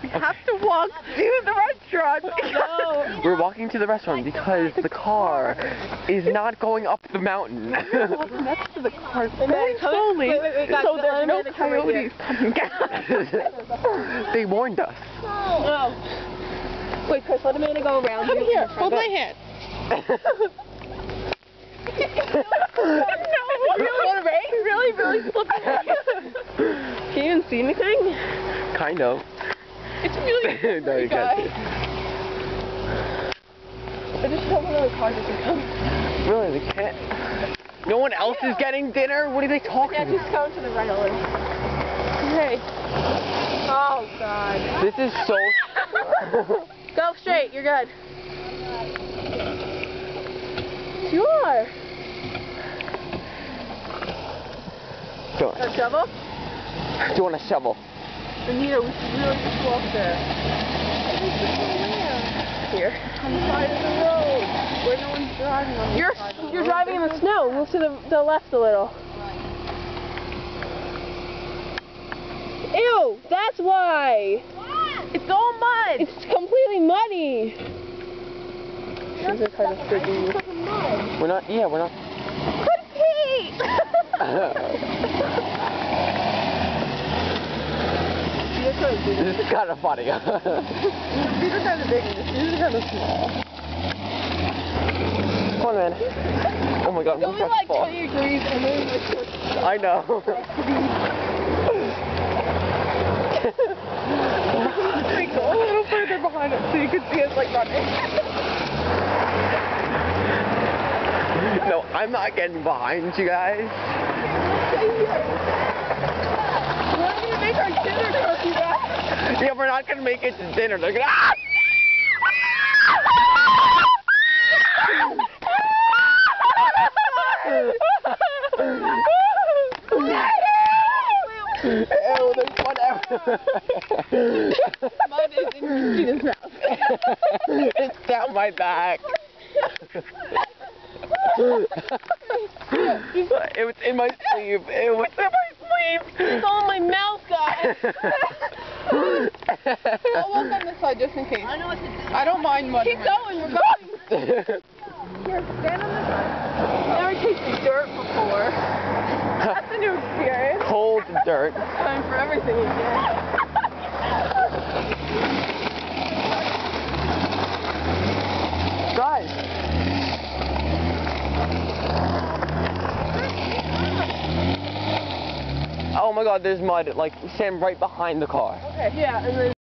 We have to walk to the restaurant. No. We're walking to the restaurant because the car is not going up the mountain. Walking next to the car very slowly, wait, so there's no coyotes coming down. They warned us. Oh. Wait, Chris, let Amanda go around. Come here, hold my hand. No, really slippery. Can you even see anything? Kind of. It's really No, you can't see. I just hope another car doesn't come. Really, they can't. No one else is getting dinner? What are they talking Yeah, about? just go to the right a little. Hey. Oh, God. This is so... Go straight, you're good. You are. Go. A shovel? Do you want a shovel? Anita, we should really just walk there. Here. On the side of the road. Where no one's driving on the side of the road. You're driving in the snow. Move to the left a little. Ew, that's why. It's all mud. It's completely muddy. These are kind of freaking. We're not... Yeah, we're not... Pete! This is kind of funny. These are kind of big and these are kind of small. Come on, man. Oh my god, I'm It'll be so like far. 20 degrees and then it's I know. like go a little further behind us so you can see us like running. No, I'm not getting behind you guys. We're not gonna make our dinner cookie back. Yeah, we're not gonna make it to dinner. They're gonna... Ah! Ew, there's one everywhere. Mud is in Christina's mouth. It's down my back. It was in my sleeve. It was in my sleeve. It's all in my mouth, guys. I'll walk on this side just in case. I know what to do. I don't mind mud. Keep going, we're going. Here, stand on this side. Never tasted dirt before. That's a new experience. Cold dirt. Time for everything again. Guys. Oh my god, there's mud. Like, stand right behind the car. Okay, yeah, and then